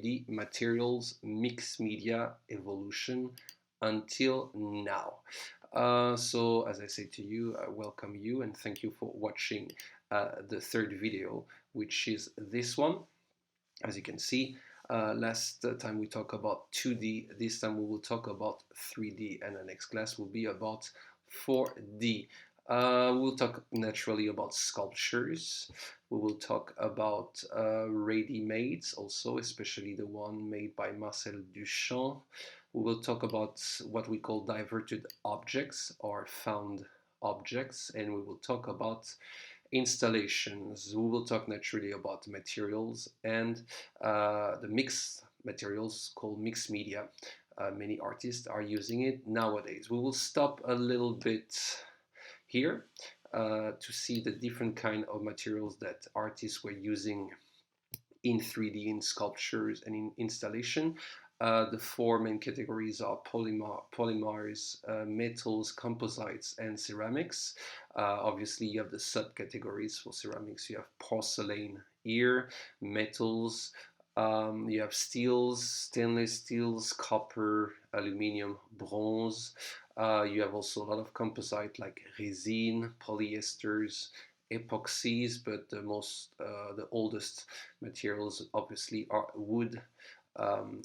3D materials, mixed media evolution until now. So as I say to you, I welcome you and thank you for watching the third video, which is this one. As you can see, last time we talked about 2D, this time we will talk about 3D, and the next class will be about 4D. We'll talk naturally about sculptures. We will talk about ready-mades also, especially the one made by Marcel Duchamp. We will talk about what we call diverted objects or found objects, and we will talk about installations. We will talk naturally about materials and the mixed materials called mixed media. Many artists are using it nowadays. We will stop a little bit here to see the different kind of materials that artists were using in 3D, in sculptures, and in installation. The four main categories are polymers, metals, composites, and ceramics. Obviously, you have the subcategories for ceramics. You have porcelain here, metals, you have steels, stainless steels, copper, aluminium, bronze. You have also a lot of composite like resin, polyesters, epoxies, but the oldest materials obviously are wood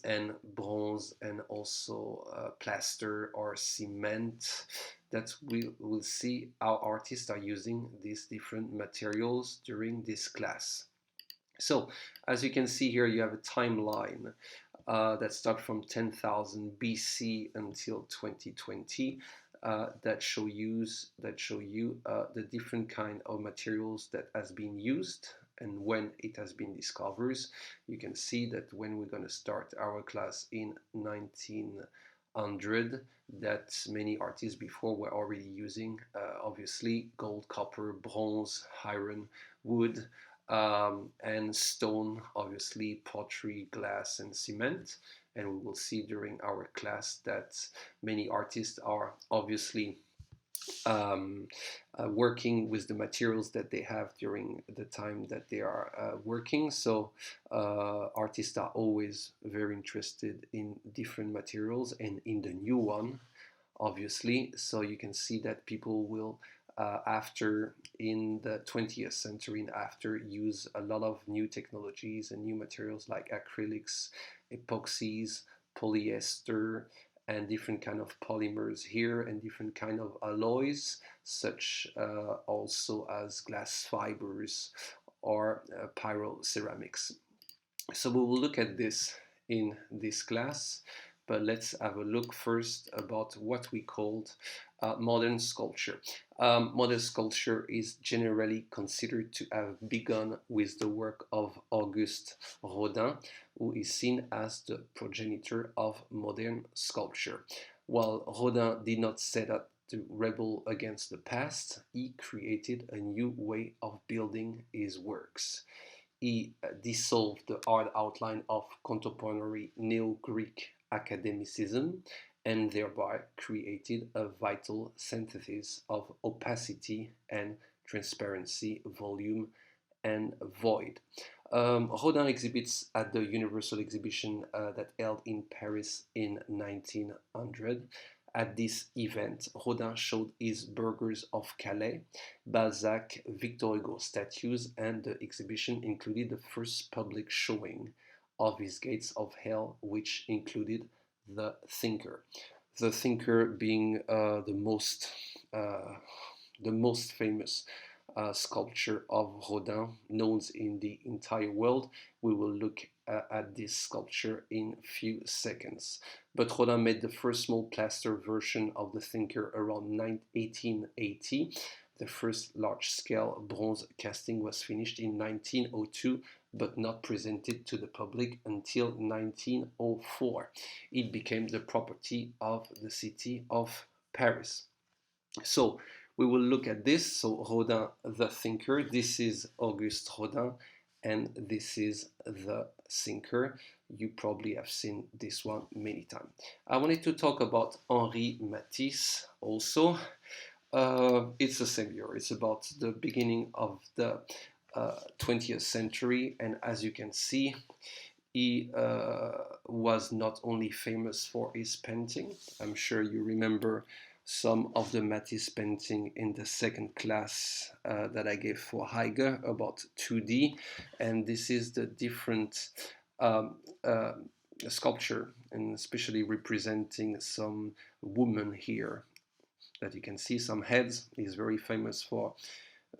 and bronze, and also plaster or cement. That we will see how artists are using these different materials during this class. So, as you can see here, you have a timeline that starts from 10,000 BC until 2020. That show you the different kind of materials that has been used and when it has been discovered. You can see that when we're going to start our class in 1900, that many artists before were already using obviously gold, copper, bronze, iron, wood, and stone, obviously pottery, glass, and cement. And we will see during our class that many artists are obviously working with the materials that they have during the time that they are working. So artists are always very interested in different materials and in the new one, obviously. So you can see that people will after in the 20th century and after use a lot of new technologies and new materials like acrylics, epoxies, polyester, and different kind of polymers here, and different kind of alloys such also as glass fibers or pyroceramics. So we will look at this in this class, but let's have a look first about what we called modern sculpture. Modern sculpture is generally considered to have begun with the work of Auguste Rodin, who is seen as the progenitor of modern sculpture. While Rodin did not set out to rebel against the past, he created a new way of building his works. He dissolved the hard outline of contemporary Neo-Greek academicism and thereby created a vital synthesis of opacity and transparency, volume and void. Rodin exhibits at the Universal Exhibition that held in Paris in 1900. At this event, Rodin showed his Burghers of Calais, Balzac, Victor Hugo statues, and the exhibition included the first public showing of his Gates of Hell, which included the Thinker. The Thinker being the most famous sculpture of Rodin known in the entire world. We will look at this sculpture in a few seconds. But Rodin made the first small plaster version of the Thinker around 1880. The first large-scale bronze casting was finished in 1902, but not presented to the public until 1904. It became the property of the city of Paris. So we will look at this. So Rodin, the Thinker. This is Auguste Rodin, and this is the Thinker. You probably have seen this one many times. I wanted to talk about Henri Matisse also. It's the same year. It's about the beginning of the 20th century, and as you can see, he was not only famous for his painting. I'm sure you remember some of the Matisse painting in the second class that I gave for Heige about 2D, and this is the different um, uh, sculpture, and especially representing some women here that you can see some heads. He's very famous for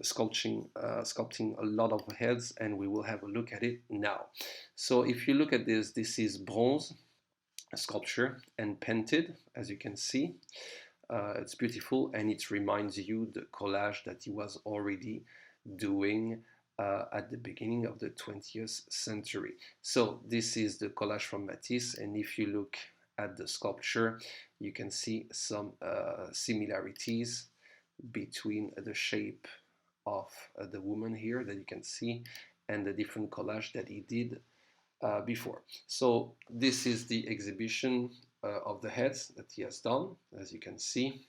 sculpting a lot of heads, and we will have a look at it now. So if you look at this, this is bronze sculpture and painted, as you can see. It's beautiful, and it reminds you the collage that he was already doing at the beginning of the 20th century. So this is the collage from Matisse, and if you look at the sculpture, you can see some similarities between the shape of the woman here that you can see and the different collage that he did before. So this is the exhibition of the heads that he has done, as you can see.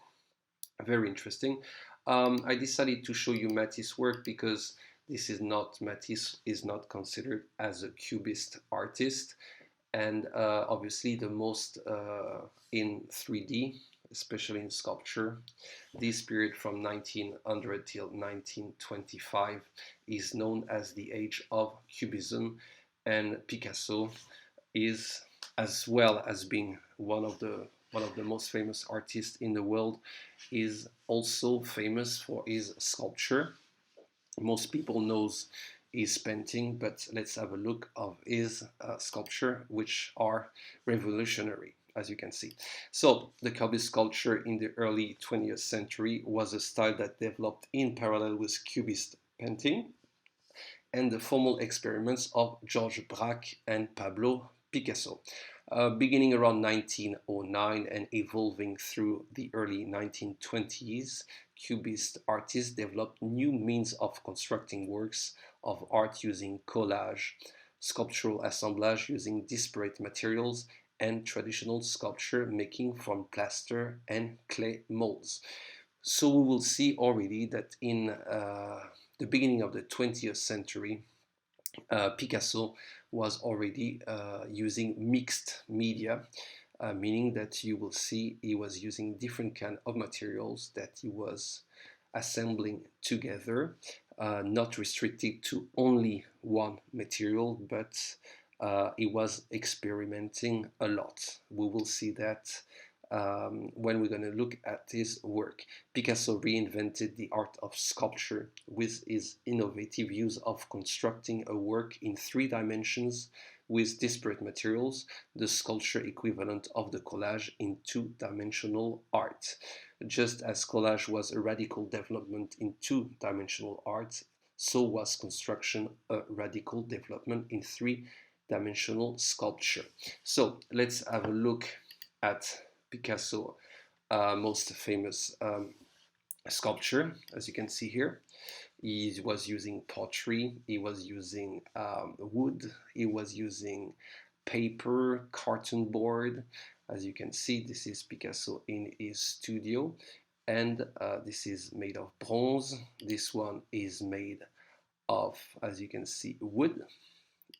Very interesting. I decided to show you Matisse work because Matisse is not considered as a cubist artist, and obviously the most in 3D, especially in sculpture. This period from 1900 till 1925 is known as the age of Cubism, and Picasso is, as well as being one of the most famous artists in the world, is also famous for his sculpture. Most people knows his painting, but let's have a look of his sculpture, which are revolutionary, as you can see. So the Cubist sculpture in the early 20th century was a style that developed in parallel with Cubist painting and the formal experiments of Georges Braque and Pablo Picasso. Beginning around 1909 and evolving through the early 1920s, Cubist artists developed new means of constructing works of art using collage, sculptural assemblage using disparate materials, and traditional sculpture making from plaster and clay molds. So we will see already that in the beginning of the 20th century, Picasso was already using mixed media, meaning that you will see he was using different kind of materials that he was assembling together, not restricted to only one material, but he was experimenting a lot. We will see that when we're going to look at his work. Picasso reinvented the art of sculpture with his innovative use of constructing a work in 3 dimensions with disparate materials, the sculpture equivalent of the collage in 2-dimensional art. Just as collage was a radical development in 2-dimensional art, so was construction a radical development in 3-dimensional sculpture. So let's have a look at Picasso most famous sculpture, as you can see here. He was using pottery, he was using wood, he was using paper, carton board. As you can see, this is Picasso in his studio, and this is made of bronze. This one is made of, as you can see, wood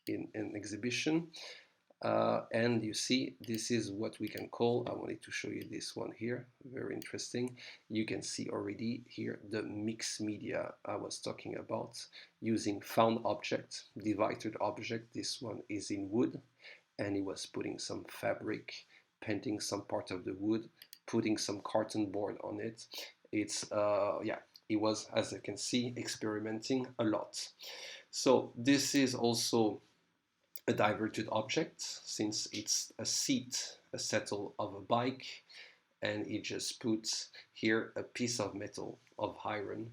in an exhibition. And you see, this is what we can call, I wanted to show you this one here, very interesting. You can see already here the mixed media I was talking about, using found object, divided object. This one is in wood, and he was putting some fabric, painting some part of the wood, putting some carton board on it. It's, yeah, he was, as you can see, experimenting a lot. So this is also a diverted object, since it's a seat, a settle of a bike, and it just puts here a piece of metal, of iron,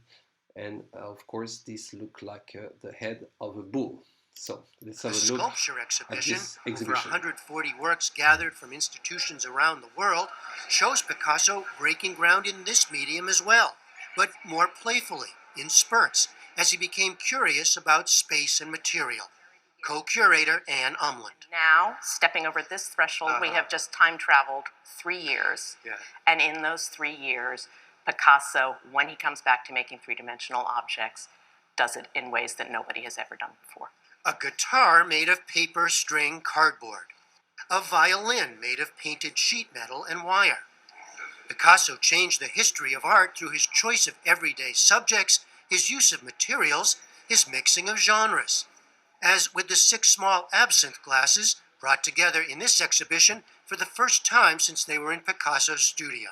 and of course this looks like the head of a bull. So let's have a look sculpture exhibition, at this exhibition. Over 140 works gathered from institutions around the world, shows Picasso breaking ground in this medium as well, but more playfully, in spurts, as he became curious about space and material. Co-curator Anne Umland. Now, stepping over this threshold, we have just time traveled 3 years. Yeah. And in those 3 years, Picasso, when he comes back to making 3-dimensional objects, does it in ways that nobody has ever done before. a guitar made of paper, string, cardboard, a violin made of painted sheet metal and wire. Picasso changed the history of art through his choice of everyday subjects, his use of materials, his mixing of genres. As with the 6 small absinthe glasses brought together in this exhibition for the first time since they were in Picasso's studio.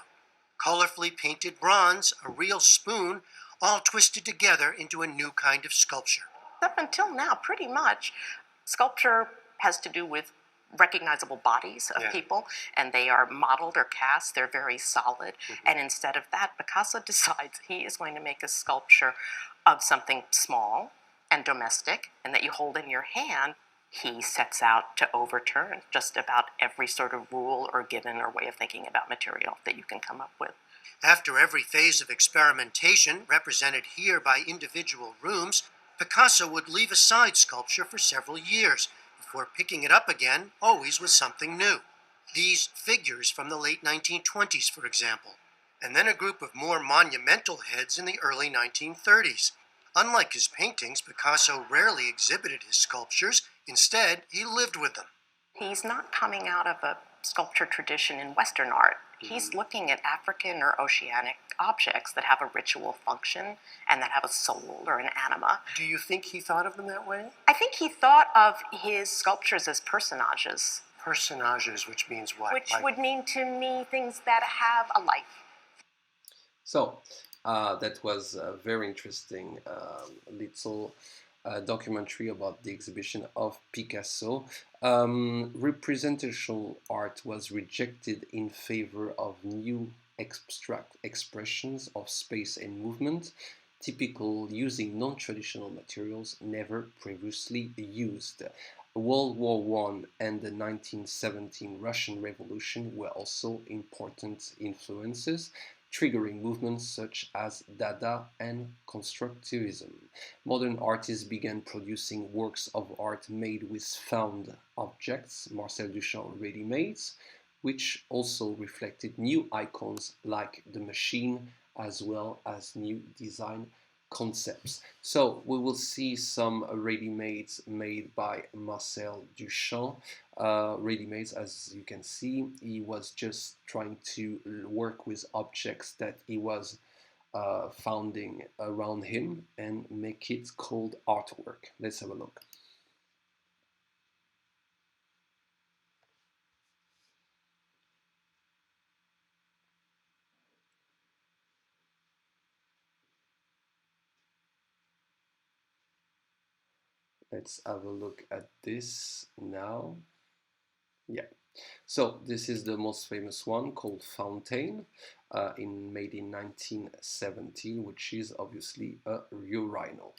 Colorfully painted bronze, a real spoon, all twisted together into a new kind of sculpture. Up until now, pretty much, sculpture has to do with recognizable bodies of people, and they are modeled or cast. They're very solid. And instead of that, Picasso decides he is going to make a sculpture of something small and domestic and that you hold in your hand. He sets out to overturn just about every sort of rule or given or way of thinking about material that you can come up with. After every phase of experimentation, represented here by individual rooms, Picasso would leave aside sculpture for several years before picking it up again, always with something new. These figures from the late 1920s, for example, and then a group of more monumental heads in the early 1930s. Unlike his paintings, Picasso rarely exhibited his sculptures. Instead, he lived with them. He's not coming out of a sculpture tradition in Western art. He's looking at African or oceanic objects that have a ritual function and that have a soul or an anima. Do you think he thought of them that way? I think he thought of his sculptures as personages. Personages, which means what? Which would mean to me things that have a life. So, that was a very interesting little documentary about the exhibition of Picasso. Representational art was rejected in favor of new abstract expressions of space and movement, typical using non-traditional materials never previously used. World War I and the 1917 Russian Revolution were also important influences, triggering movements such as Dada and Constructivism. Modern artists began producing works of art made with found objects, Marcel Duchamp ready-mades, which also reflected new icons like the machine as well as new design concepts. So we will see some ready-mades made by Marcel Duchamp. Ready-mades, as you can see, he was just trying to work with objects that he was finding around him and make it called artwork. Let's have a look. Let's have a look at this now. Yeah. So this is the most famous one called Fountain, made in 1917, which is obviously a urinal.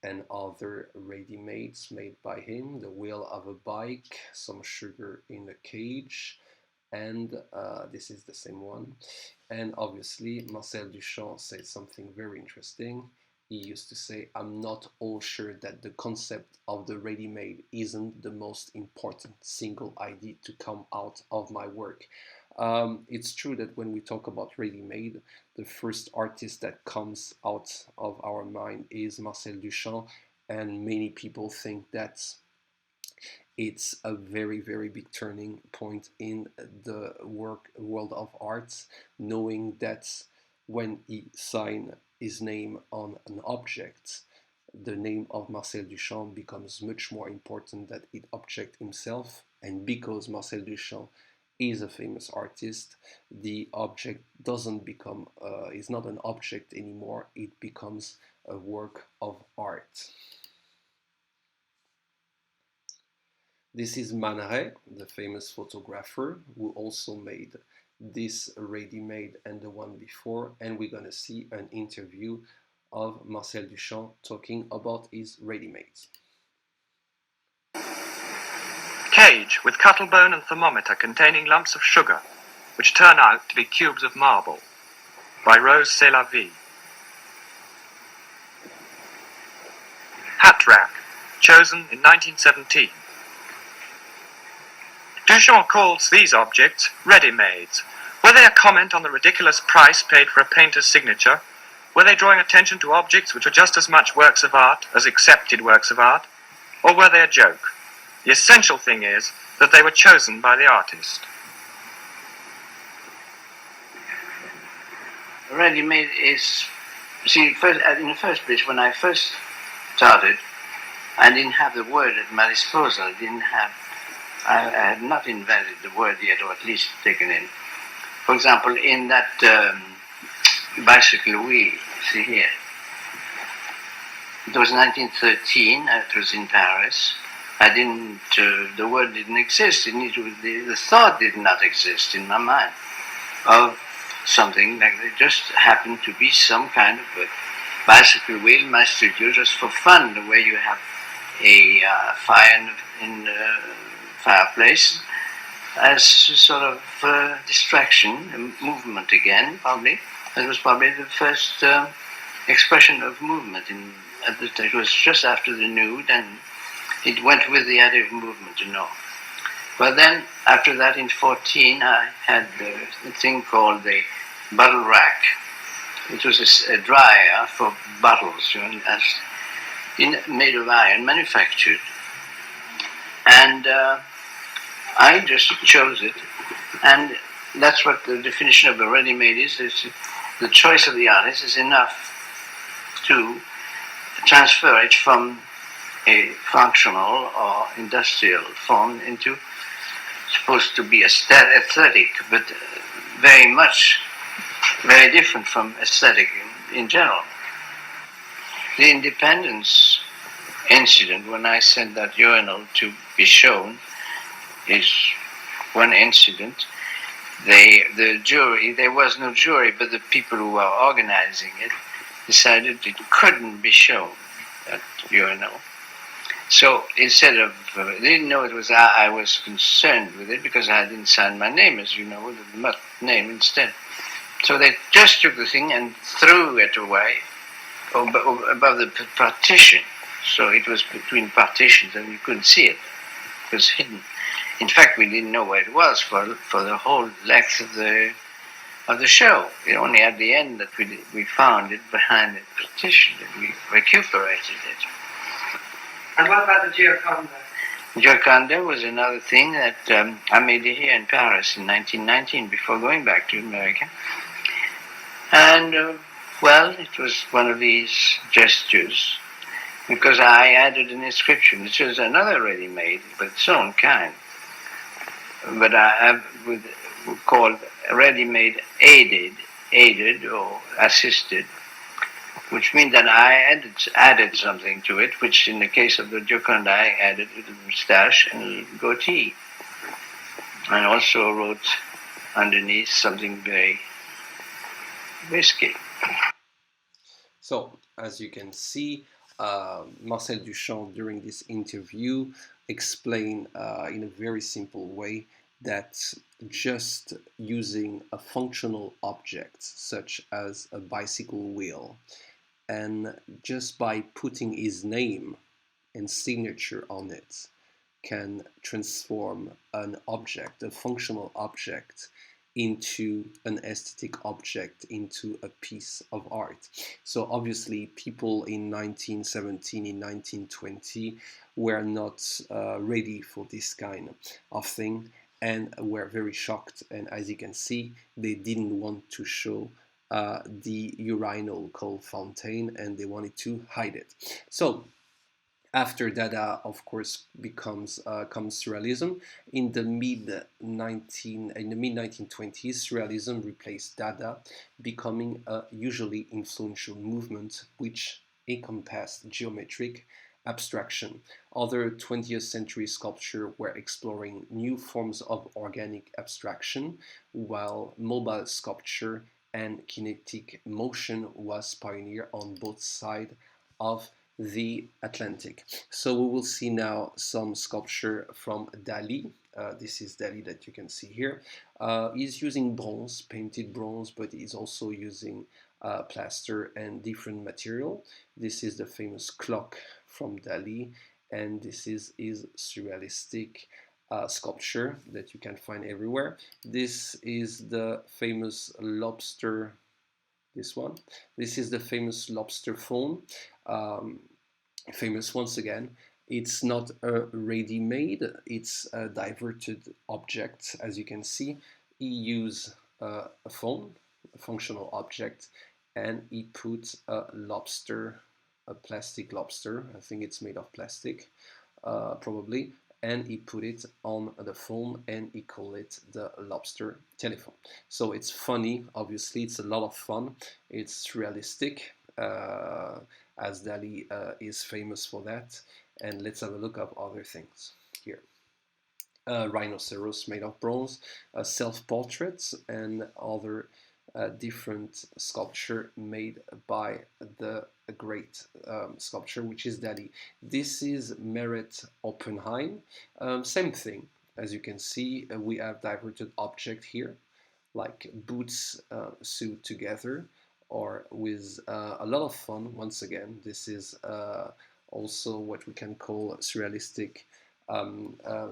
And other ready-mades made by him, the wheel of a bike, some sugar in a cage, and this is the same one. And obviously Marcel Duchamp said something very interesting. He used to say, I'm not all sure that the concept of the ready-made isn't the most important single idea to come out of my work. It's true that when we talk about ready-made, the first artist that comes out of our mind is Marcel Duchamp, and many people think that it's a very, very big turning point in the world of art, knowing that when he signed his name on an object, the name of Marcel Duchamp becomes much more important than the object himself. And because Marcel Duchamp is a famous artist, the object doesn't become, is not an object anymore, it becomes a work of art. This is Man Ray, the famous photographer, who also made this ready-made and the one before, and we're gonna see an interview of Marcel Duchamp talking about his ready-mades. Cage with cuttlebone and thermometer containing lumps of sugar, which turn out to be cubes of marble, by Rose C'est la Vie. Hat rack, chosen in 1917. Duchamp calls these objects ready-mades. Were they a comment on the ridiculous price paid for a painter's signature? Were they drawing attention to objects which were just as much works of art as accepted works of art? Or were they a joke? The essential thing is that they were chosen by the artist. Ready-made is, see, first, in the first place, when I first started, I didn't have the word at my disposal. I had not invented the word yet, or at least taken in. For example, in that bicycle wheel, see here, it was 1913, it was in Paris. I didn't, the word didn't exist, the thought did not exist in my mind of something like that. Just happened to be some kind of a bicycle wheel in my studio just for fun, the way you have a fire in the fireplace as a sort of distraction, a movement again, probably. It was probably the first expression of movement. It was just after the nude, and it went with the idea of movement, you know. But then, after that, in 14, I had a thing called the bottle rack. It was a dryer for bottles, you know, made of iron, manufactured. And I just chose it. And that's what the definition of a ready-made is the choice of the artist is enough to transfer it from a functional or industrial form into supposed to be aesthetic, but very different from aesthetic in general. The independence incident, when I sent that urinal to be shown, is one incident. The jury, there was no jury, but the people who were organizing it decided it couldn't be shown, that urinal. So instead of, they didn't know it was I was concerned with it because I didn't sign my name, as you know, with the name instead. So they just took the thing and threw it away above the partition. So it was between partitions and you couldn't see it. It was hidden. In fact, we didn't know where it was for the whole length of the show. It only at the end that we found it behind the partition, that we recuperated it. And what about the Gioconda? Gioconda was another thing that I made here in Paris in 1919 before going back to America. And, well, it was one of these gestures because I added an inscription. It was another ready-made, but its own kind. But I have called ready-made aided or assisted, which means that I added something to it, which in the case of the Gioconda, I added a moustache and a goatee. And also wrote underneath something very risky. So, as you can see, Marcel Duchamp during this interview explained in a very simple way that just using a functional object such as a bicycle wheel and just by putting his name and signature on it can transform an object, a functional object, into an aesthetic object, into a piece of art. So obviously people in 1917, in 1920 were not ready for this kind of thing and were very shocked, and as you can see, they didn't want to show the urinal called fountain, and they wanted to hide it. So after Dada, of course, comes Surrealism. In the mid 1920s, Surrealism replaced Dada, becoming a usually influential movement which encompassed geometric abstraction. Other 20th century sculpture were exploring new forms of organic abstraction, while mobile sculpture and kinetic motion was pioneer on both sides of the Atlantic. So we will see now some sculpture from Dali. This is Dali that you can see here. He's using bronze, painted bronze, but he's also using plaster and different material. This is the famous clock from Dali, and this is his surrealistic sculpture that you can find everywhere. This is the famous lobster this one. This is the famous lobster phone. Famous once again. It's not a ready-made, it's a diverted object. As you can see, he used a phone, a functional object, and he put a lobster, a plastic lobster, I think it's made of plastic, probably, and he put it on the phone and he called it the lobster telephone. So it's funny, obviously, it's a lot of fun, it's realistic, as Dali is famous for that. And let's have a look at other things here. Rhinoceros made of bronze, self-portraits, and other different sculpture made by the great sculptor, which is Dali. This is Meret Oppenheim. Same thing. As you can see, we have diverted object here, like boots sewed together, or with a lot of fun. Once again, this is also what we can call surrealistic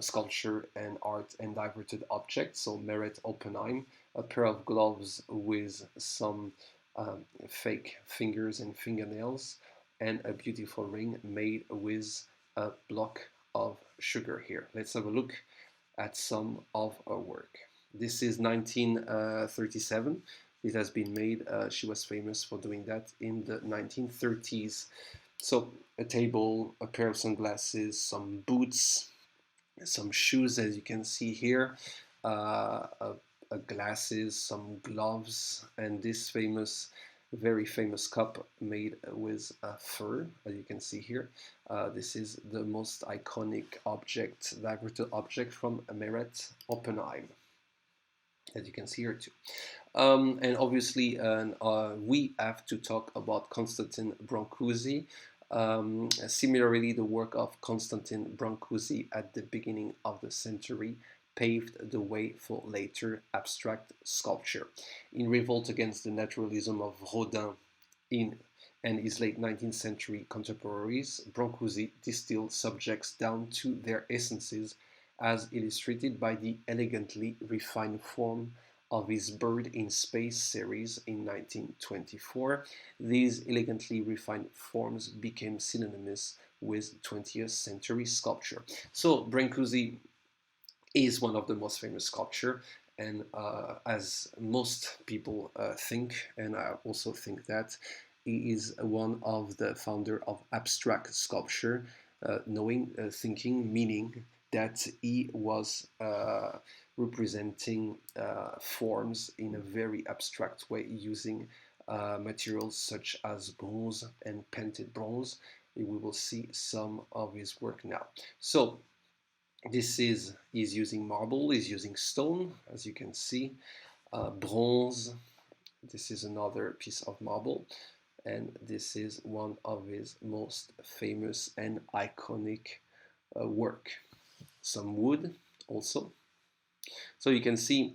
sculpture and art and diverted objects. So Meret Oppenheim, a pair of gloves with some fake fingers and fingernails, and a beautiful ring made with a block of sugar here. Let's have a look at some of her work. This is 1937. It has been made, she was famous for doing that in the 1930s. So a table, a pair of sunglasses, some boots, some shoes, as you can see here, glasses, some gloves, and this famous, very famous cup made with fur, as you can see here. This is the most iconic object, diverted object from Meret Oppenheim, as you can see here too. And obviously, we have to talk about Constantin Brancusi. Similarly, the work of Constantin Brancusi at the beginning of the century paved the way for later abstract sculpture. In revolt against the naturalism of Rodin and his late 19th century contemporaries, Brancusi distilled subjects down to their essences, as illustrated by the elegantly refined form of his Bird in Space series in 1924. These elegantly refined forms became synonymous with 20th century sculpture. So Brancusi is one of the most famous sculptors, and as most people think, and I also think that, he is one of the founder of abstract sculpture, thinking, meaning that he was representing forms in a very abstract way using materials such as bronze and painted bronze. We will see some of his work now. So this is, he's using marble, he's using stone, as you can see, bronze. This is another piece of marble, and this is one of his most famous and iconic work. Some wood also. So you can see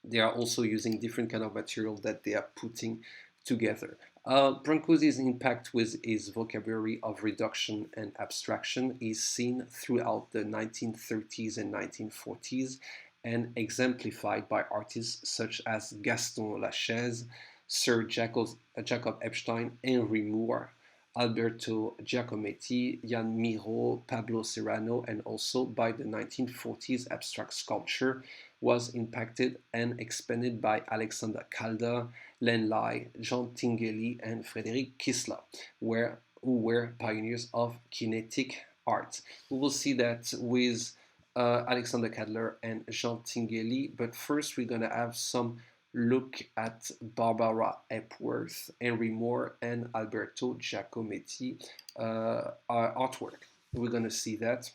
they are also using different kind of material that they are putting together. Brancusi's impact with his vocabulary of reduction and abstraction is seen throughout the 1930s and 1940s and exemplified by artists such as Gaston Lachaise, Sir Jacob Epstein, Henry Moore, Alberto Giacometti, Jan Miro, Pablo Serrano, and also by the 1940s abstract sculpture was impacted and expanded by Alexander Calder, Len Lai, Jean Tinguely, and Frédéric Kistler, who were pioneers of kinetic art. We will see that with Alexander Calder and Jean Tinguely, but first we're going to have some look at Barbara Hepworth, Henry Moore, and Alberto Giacometti artwork. We're going to see that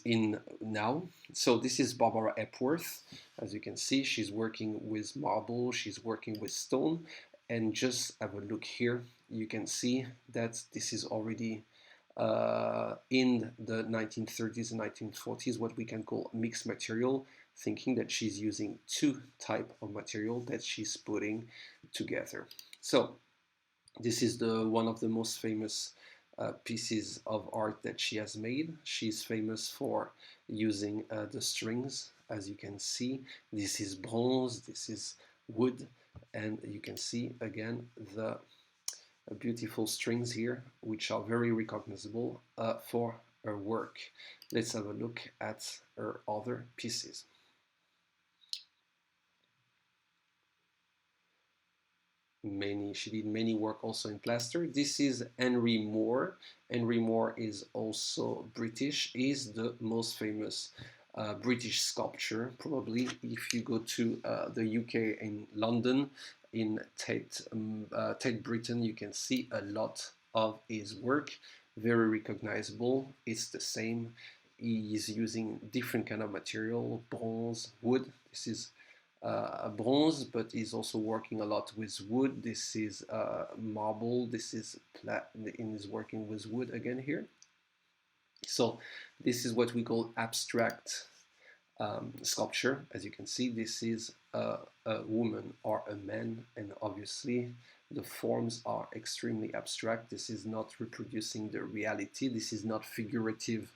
in now. So this is Barbara Hepworth. As you can see, she's working with marble, she's working with stone, and just have a look here. You can see that this is already in the 1930s and 1940s, what we can call mixed material, thinking that she's using two types of material that she's putting together. So this is one of the most famous pieces of art that she has made. She's famous for using the strings, as you can see. This is bronze, this is wood, And you can see again the beautiful strings here, which are very recognizable for her work. Let's have a look at her other pieces. She did many work also in plaster. This is Henry Moore. Henry Moore is also British. He's the most famous British sculptor, probably. If you go to the UK in London, in Tate Britain, you can see a lot of his work. Very recognizable. It's the same. He is using different kind of material, bronze, wood. This is bronze, but he's also working a lot with wood. This is marble. This is he's working with wood again here. So this is what we call abstract sculpture. As you can see, this is a woman or a man, and obviously the forms are extremely abstract. This is not reproducing the reality. This is not figurative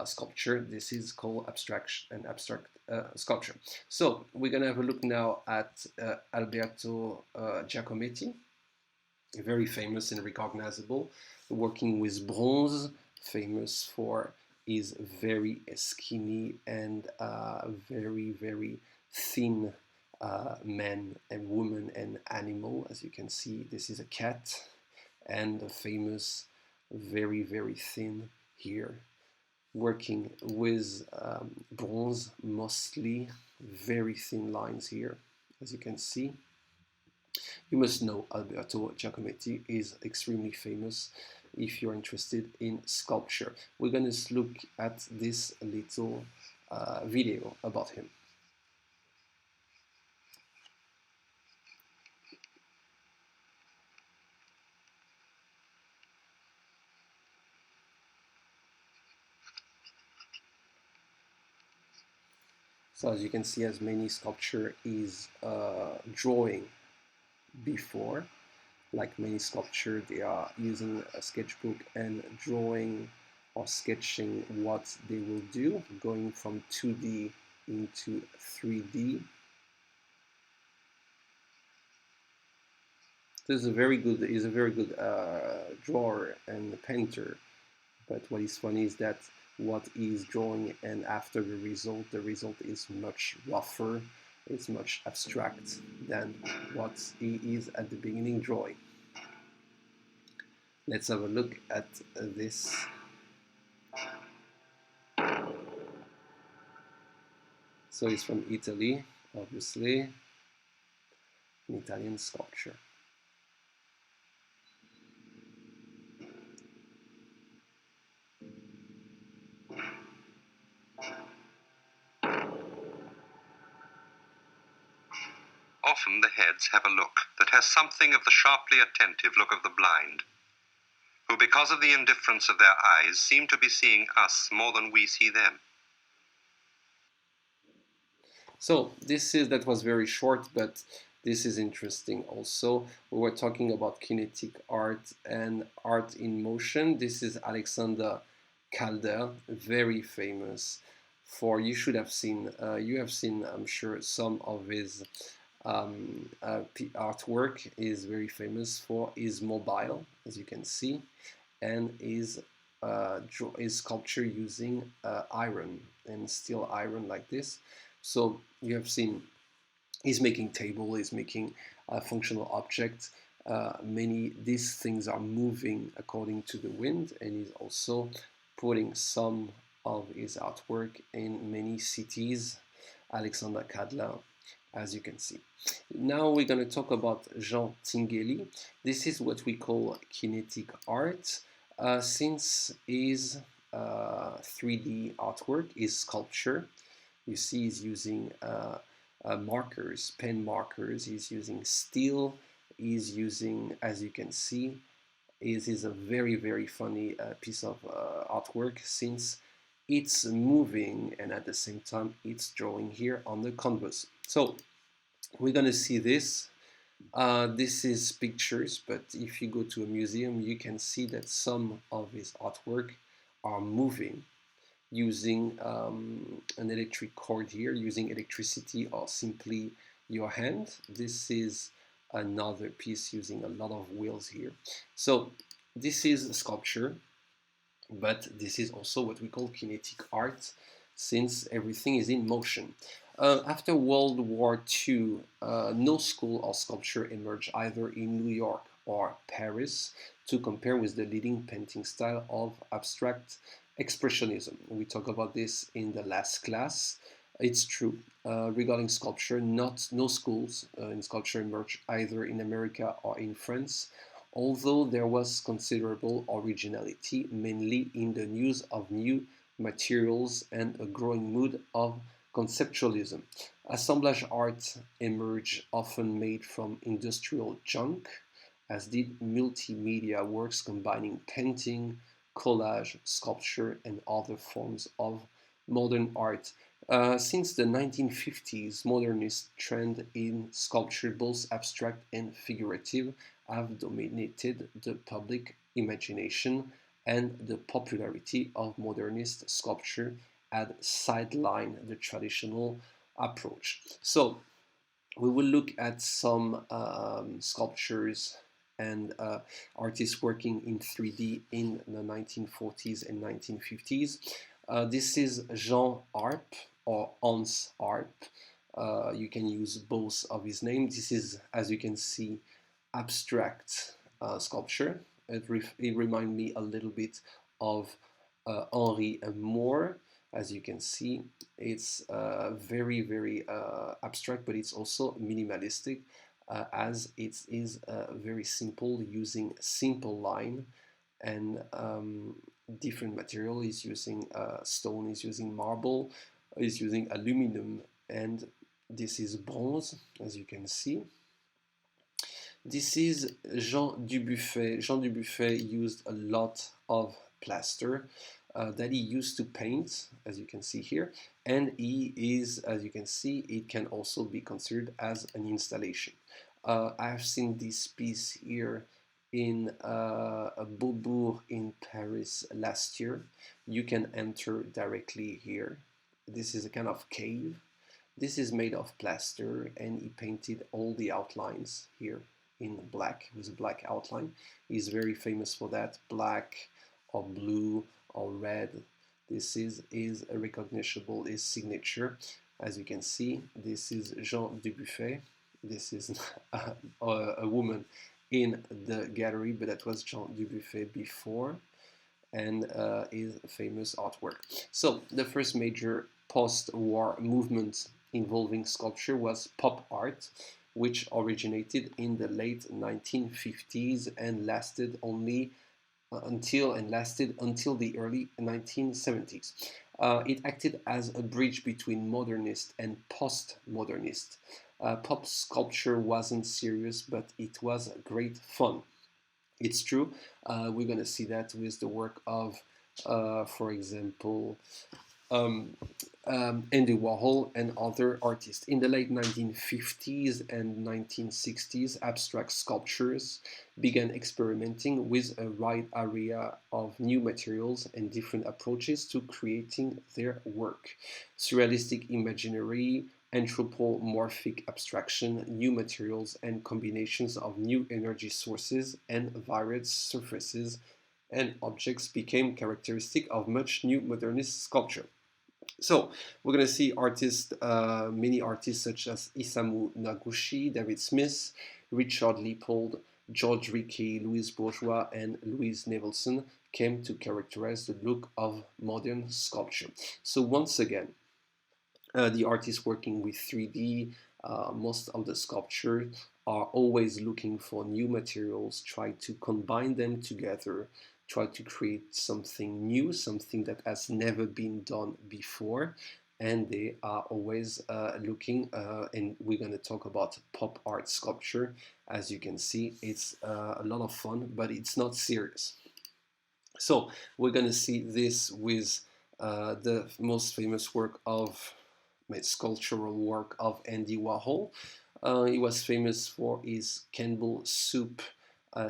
sculpture. This is called abstract sculpture. So we're going to have a look now at Alberto Giacometti, very famous and recognizable, working with bronze, famous for his very skinny and very, very thin man and woman and animal. As you can see, this is a cat, and a famous, very, very thin here, working with bronze, mostly very thin lines here, as you can see. You must know Alberto Giacometti is extremely famous if you're interested in sculpture. We're going to look at this little video about him. So as you can see, as many sculpture is drawing before. Like many sculpture, they are using a sketchbook and drawing or sketching what they will do, going from 2D into 3D. He's a very good drawer and painter. But what is funny is that what he's drawing and after the result is much rougher, it's much abstract than what he is at the beginning drawing. Let's have a look at this. So he's from Italy, obviously, an Italian sculpture. Often the heads have a look that has something of the sharply attentive look of the blind, who, because of the indifference of their eyes, seem to be seeing us more than we see them. So that was very short, but this is interesting also. We were talking about kinetic art and art in motion. This is Alexander Calder, very famous for, you should have seen, you have seen, I'm sure, some of his artwork. Is very famous for his mobile, as you can see, and his sculpture using iron and steel iron like this. So you have seen he's making table, he's making functional objects. These things are moving according to the wind, and he's also putting some of his artwork in many cities. Alexander Cadler, as you can see. Now we're going to talk about Jean Tinguely. This is what we call kinetic art. Since his 3D artwork is sculpture, you see he's using markers, pen markers, he's using steel, he's using, as you can see, is a very, very funny piece of artwork, since it's moving and at the same time it's drawing here on the canvas. So we're going to see this. This is pictures, but if you go to a museum, you can see that some of his artwork are moving using an electric cord here, using electricity or simply your hand. This is another piece using a lot of wheels here. So this is sculpture, but this is also what we call kinetic art, since everything is in motion. After World War II, no school of sculpture emerged either in New York or Paris to compare with the leading painting style of abstract expressionism. We talked about this in the last class. It's true. Regarding sculpture, no schools in sculpture emerged either in America or in France, although there was considerable originality, mainly in the use of new materials and a growing mood of conceptualism. Assemblage art emerged, often made from industrial junk, as did multimedia works combining painting, collage, sculpture, and other forms of modern art. Since the 1950s, modernist trend in sculpture, both abstract and figurative, have dominated the public imagination, and the popularity of modernist sculpture had sidelined the traditional approach. So we will look at some sculptures and artists working in 3D in the 1940s and 1950s. This is Jean Arp or Hans Arp. You can use both of his names. This is, as you can see, abstract sculpture. It reminds me a little bit of Henri Moore. As you can see, it's very, very abstract, but it's also minimalistic, as it is very simple, using simple line and different material. Is using stone, is using marble, is using aluminum, and this is bronze, as you can see. This is Jean Dubuffet. Jean Dubuffet used a lot of plaster that he used to paint, as you can see here, and he is, as you can see, it can also be considered as an installation. I have seen this piece here in Beaubourg in Paris last year. You can enter directly here. This is a kind of cave. This is made of plaster, and he painted all the outlines here in black, with a black outline. He's very famous for that, black or blue or red. This is a recognizable, his signature. As you can see, this is Jean Dubuffet. This is a woman in the gallery, but that was Jean Dubuffet before, and his famous artwork. So the first major post-war movement involving sculpture was pop art, which originated in the late 1950s and lasted until the early 1970s. It acted as a bridge between modernist and post-modernist. Pop sculpture wasn't serious, but it was great fun. It's true. We're going to see that with the work of, for example, Andy Warhol and other artists. In the late 1950s and 1960s, abstract sculptures began experimenting with a wide area of new materials and different approaches to creating their work. Surrealistic imaginary, anthropomorphic abstraction, new materials, and combinations of new energy sources and varied surfaces and objects became characteristic of much new modernist sculpture. So we're going to see artists, many artists such as Isamu Noguchi, David Smith, Richard Leopold, George Rickey, Louis Bourgeois, and Louise Nevelson came to characterize the look of modern sculpture. So once again, the artists working with 3D, most of the sculptures are always looking for new materials, try to combine them together, try to create something new, something that has never been done before, and they are always looking, and we're going to talk about pop art sculpture. As you can see, it's a lot of fun, but it's not serious. So we're going to see this with the most famous work of sculptural work of Andy Warhol. He was famous for his Campbell Soup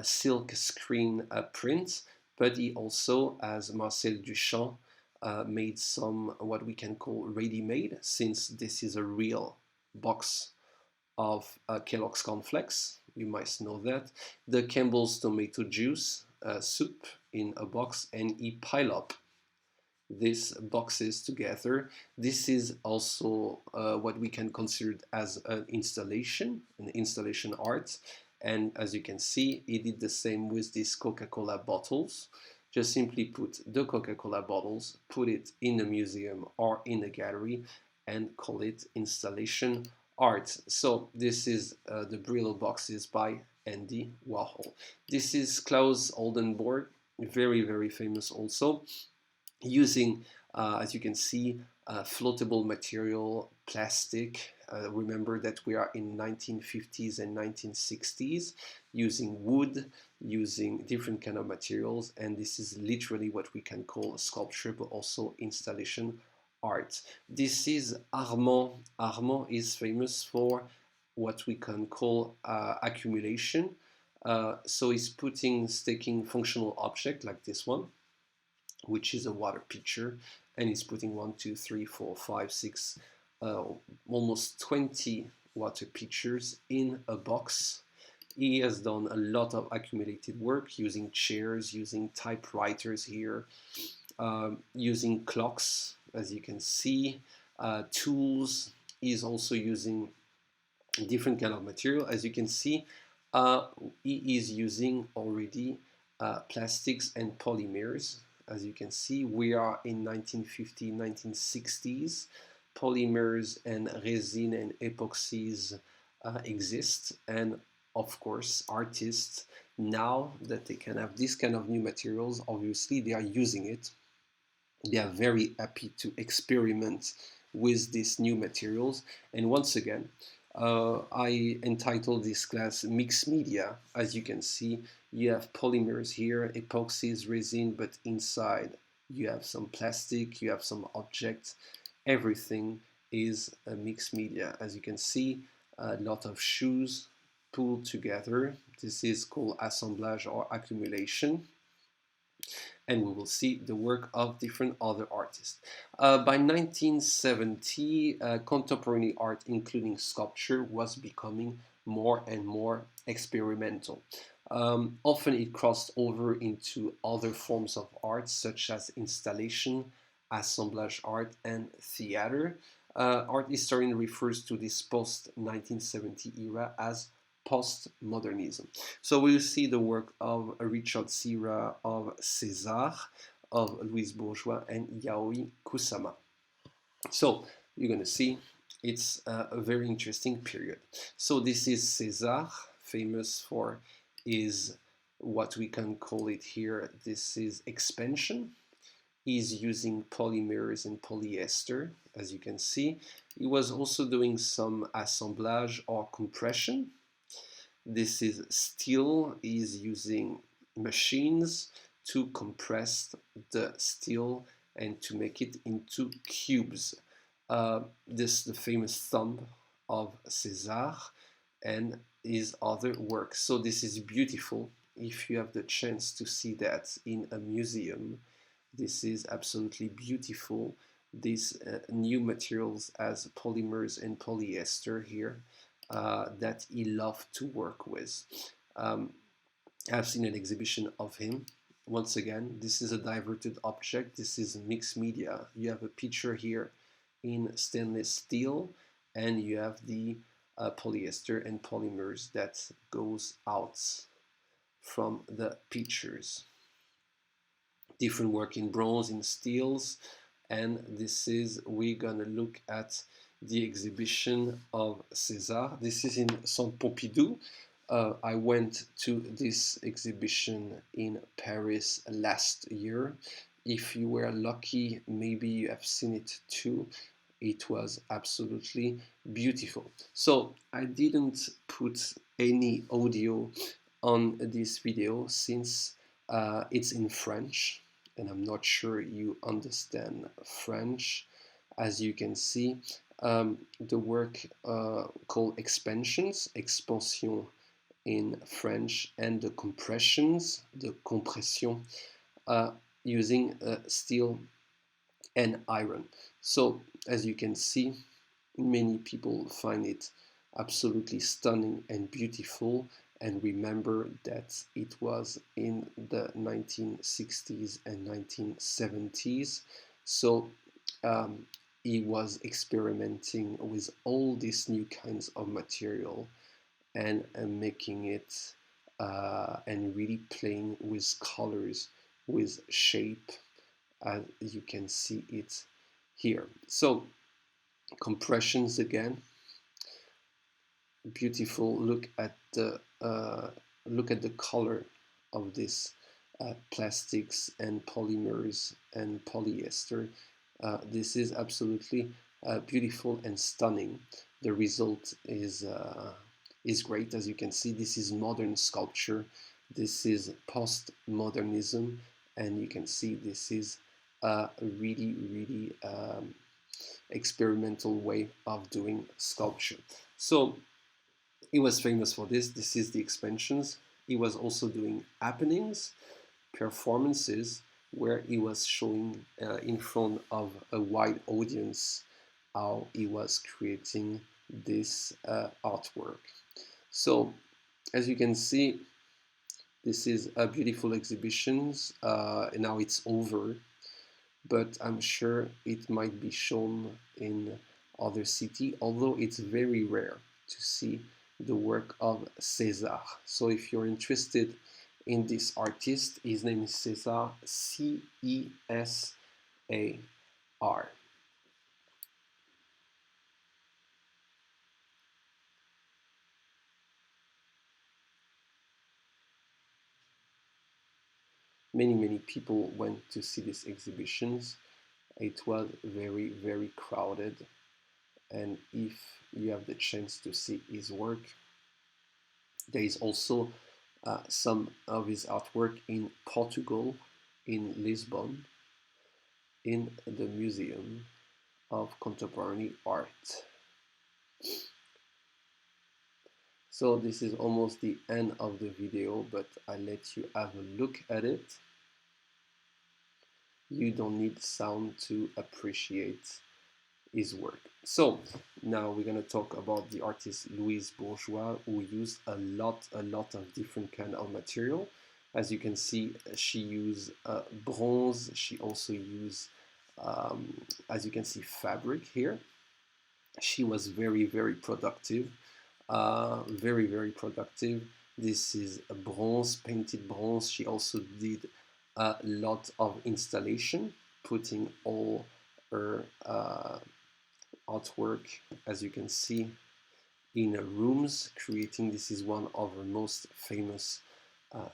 silk screen print, but he also, as Marcel Duchamp, made some what we can call ready-made, since this is a real box of Kellogg's cornflakes, you might know that, the Campbell's tomato juice soup in a box, and he pile up these boxes together. This is also what we can consider as an installation art. And as you can see, he did the same with these Coca-Cola bottles. Just simply put the Coca-Cola bottles, put it in a museum or in a gallery, and call it installation art. So this is the Brillo boxes by Andy Warhol. This is Klaus Oldenburg, very, very famous also, using, as you can see, floatable material, plastic. Remember that we are in 1950s and 1960s, using wood, using different kind of materials, and this is literally what we can call sculpture, but also installation art. This is Armand. Armand is famous for what we can call accumulation. So he's staking functional object like this one, which is a water pitcher, and he's putting 1, 2, 3, 4, 5, 6, almost 20 water pitchers in a box. He has done a lot of accumulated work using chairs, using typewriters here, using clocks, as you can see, tools. He's also using different kind of material. As you can see, he is using already plastics and polymers. As you can see, we are in 1950s, 1960s. Polymers and resin and epoxies exist, and of course, artists, now that they can have this kind of new materials, obviously they are using it. They are very happy to experiment with these new materials. And once again, I entitled this class Mixed Media. As you can see, you have polymers here, epoxies, resin, but inside you have some plastic, you have some objects. Everything is a mixed media. As you can see, a lot of shoes pulled together. This is called assemblage or accumulation. And we will see the work of different other artists. By 1970, contemporary art, including sculpture, was becoming more and more experimental. Often it crossed over into other forms of art, such as installation, assemblage art, and theater. Art historian refers to this post-1970 era as postmodernism. So we'll see the work of Richard Serra, of César, of Louise Bourgeois, and Yayoi Kusama. So you're going to see it's a very interesting period. So this is César, famous for his, what we can call it here, this is expansion. He's using polymers and polyester, as you can see. He was also doing some assemblage or compression. This is steel. He's using machines to compress the steel and to make it into cubes. This is the famous thumb of César and his other work. So this is beautiful. If you have the chance to see that in a museum, this is absolutely beautiful. These new materials as polymers and polyester here that he loved to work with. I've seen an exhibition of him. Once again, this is a diverted object. This is mixed media. You have a picture here in stainless steel, and you have the polyester and polymers that goes out from the pictures. Different work in bronze, in steels, and this is, we're gonna look at the exhibition of César. This is in Centre Pompidou. I went to this exhibition in Paris last year. If you were lucky, maybe you have seen it too. It was absolutely beautiful. So I didn't put any audio on this video since it's in French, and I'm not sure you understand French. As you can see, the work called expansions, expansion in French, and the compressions, the compression, using steel and iron. So as you can see, many people find it absolutely stunning and beautiful. And remember that it was in the 1960s and 1970s. So he was experimenting with all these new kinds of material and making it and really playing with colors, with shape, as you can see it here. So compressions again, beautiful. Look at the color of this plastics and polymers and polyester. This is absolutely beautiful and stunning. The result is great. As you can see, this is modern sculpture. This is postmodernism, and you can see this is a really experimental way of doing sculpture. So he was famous for this. This is the expansions. He was also doing happenings, performances, where he was showing in front of a wide audience how he was creating this artwork. So, as you can see, this is a beautiful exhibitions. Now it's over, but I'm sure it might be shown in other city, although it's very rare to see the work of César. So if you're interested in this artist, his name is César, C-E-S-A-R. Many people went to see these exhibitions. It was very crowded, and if you have the chance to see his work, there is also some of his artwork in Portugal, in Lisbon, in the Museum of Contemporary Art. So this is almost the end of the video, but I let you have a look at it. You don't need sound to appreciate his work. So now we're going to talk about the artist Louise Bourgeois, who used a lot of different kind of material. As you can see, she used bronze. She also used, as you can see, fabric here. She was very productive, very productive. This is a bronze, painted bronze. She also did a lot of installation, putting all her artwork, as you can see, in rooms, creating, this is one of her most famous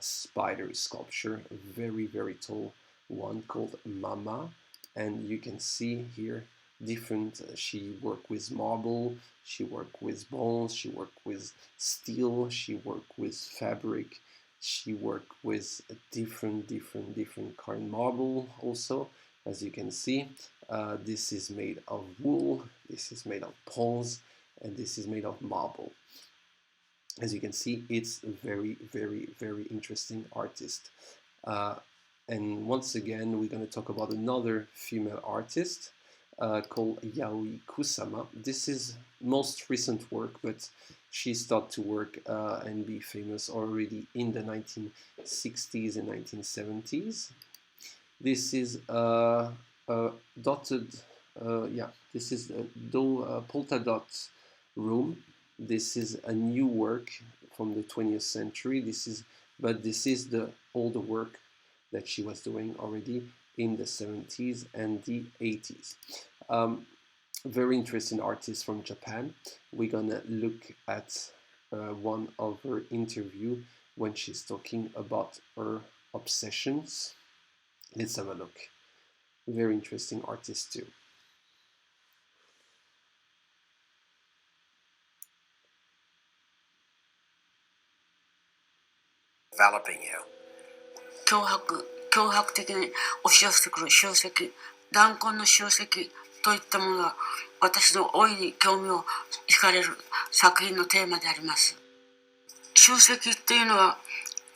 spider sculpture, a very tall one called Mama. And you can see here different, she worked with marble, she worked with bronze, she worked with steel, she worked with fabric, she worked with different kind marble also. As you can see, this is made of wool, this is made of bronze, and this is made of marble. As you can see, it's a very interesting artist. And once again, we're going to talk about another female artist called Yaoi Kusama. This is most recent work, but she started to work and be famous already in the 1960s and 1970s. This is a dotted, this is a polka dot room. This is a new work from the 20th century. This is the older work that she was doing already in the 70s and the 80s. Very interesting artist from Japan. We're gonna look at one of her interview when she's talking about her obsessions. Let's have a look. Very interesting artist too. Developing you. 脅迫的に押し寄せてくる集積、弾痕の集積といったものが私の大いに興味を惹かれる作品のテーマであります。集積っていうのは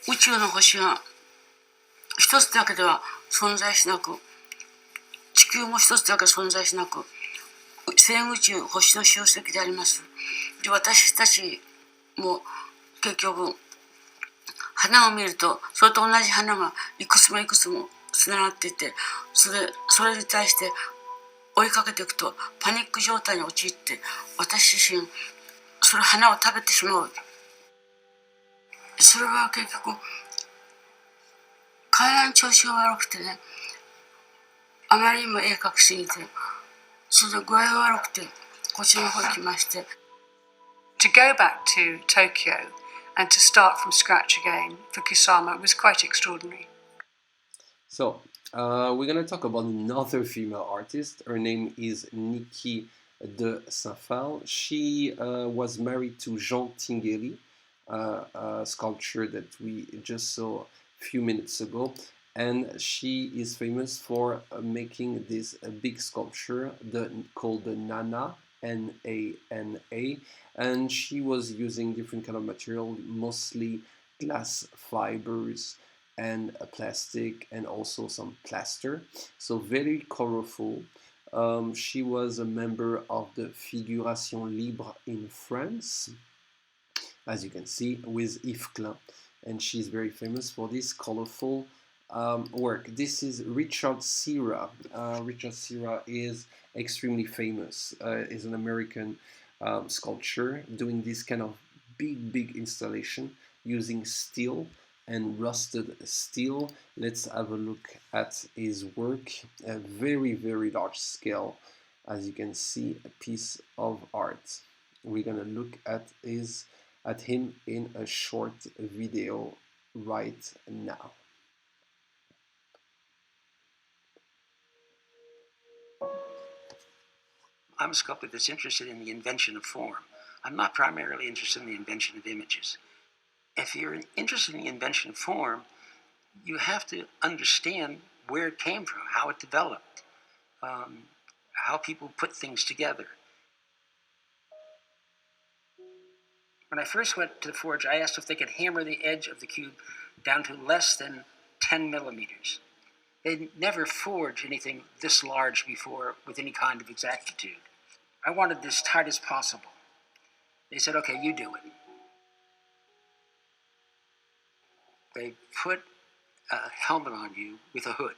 宇宙の星が一つだけでは存在しなく、地球も一つだけ存在しなく、星星宇宙、星の集積であります。で、私たちも結局花を見ると、それと同じ花がいくつもいくつもつながっていて、それに対して追いかけていくとパニック状態に陥って、私自身その花を食べてしまう。それは結局体の調子が悪くてね、あまりにも絵描きすぎて、それで具合が悪くてこっちの方に来まして。To go back to Tokyo and to start from scratch again for Kusama was quite extraordinary. So, we're going to talk about another female artist. Her name is Niki de Saint-Phal. She was married to Jean Tinguely, a sculptor that we just saw a few minutes ago. And she is famous for making this big sculpture called the Nana, N-A-N-A, and she was using different kind of material, mostly glass fibers and plastic and also some plaster, so very colorful. She was a member of the Figuration Libre in France, as you can see, with Yves Klein, and she's very famous for this colorful work. This is Richard Serra. Richard Serra is extremely famous. Is an American sculptor doing this kind of big installation using steel and rusted steel. Let's have a look at his work. A very large scale, as you can see, a piece of art. We're gonna look at him in a short video right now. I'm a sculptor that's interested in the invention of form. I'm not primarily interested in the invention of images. If you're interested in the invention of form, you have to understand where it came from, how it developed, how people put things together. When I first went to the forge, I asked if they could hammer the edge of the cube down to less than 10 millimeters. They'd never forged anything this large before with any kind of exactitude. I wanted this tight as possible. They said, okay, you do it. They put a helmet on you with a hood,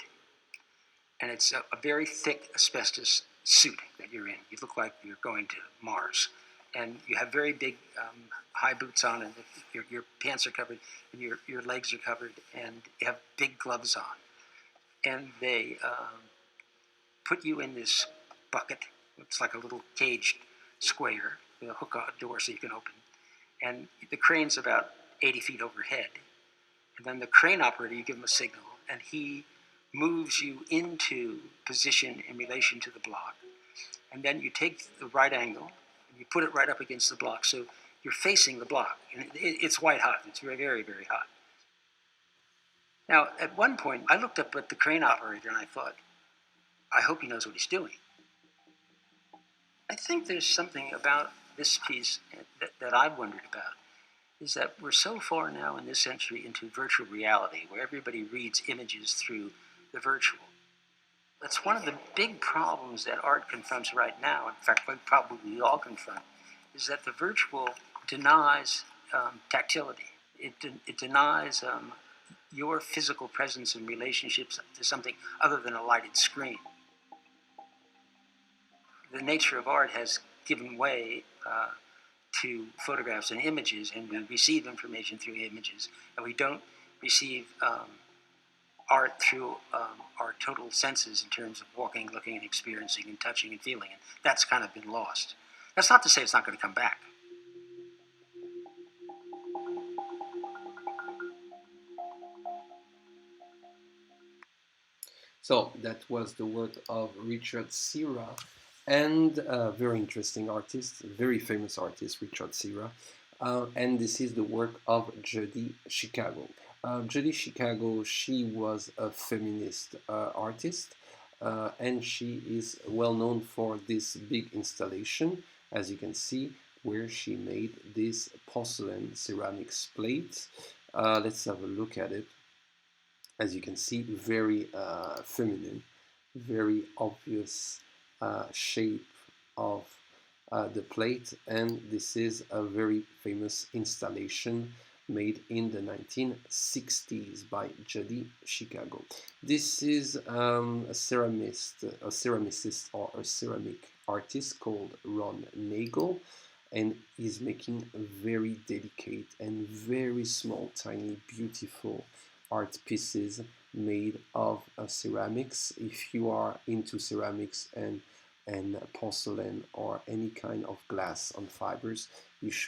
and it's a very thick asbestos suit that you're in. You look like you're going to Mars, and you have very big high boots on, and your pants are covered, and your legs are covered, and you have big gloves on. And they put you in this bucket. It's like a little caged square with a hook on a door so you can open. And the crane's about 80 feet overhead. And then the crane operator, you give him a signal, and he moves you into position in relation to the block. And then you take the right angle, and you put it right up against the block. So you're facing the block. And it's white hot. It's very hot. Now, at one point, I looked up at the crane operator, and I thought, I hope he knows what he's doing. I think there's something about this piece that I've wondered about, is that we're so far now in this century into virtual reality, where everybody reads images through the virtual. That's one of the big problems that art confronts right now, in fact, probably we all confront, is that the virtual denies tactility. It denies your physical presence and relationships to something other than a lighted screen. The nature of art has given way to photographs and images, and we receive information through images, and we don't receive art through our total senses in terms of walking, looking, and experiencing, and touching, and feeling, and that's kind of been lost. That's not to say it's not going to come back. So that was the work of Richard Serra, and a very interesting artist, very famous artist, Richard Serra. And this is the work of Judy Chicago. Judy Chicago, she was a feminist artist, and she is well known for this big installation, as you can see, where she made this porcelain ceramics plate. Let's have a look at it. As you can see, very feminine, very obvious shape of the plate, and this is a very famous installation made in the 1960s by Judy Chicago. This is a ceramicist or a ceramic artist called Ron Nagel, and he's making very delicate and very small, tiny, beautiful art pieces made of ceramics. If you are into ceramics and porcelain or any kind of glass on fibers, you should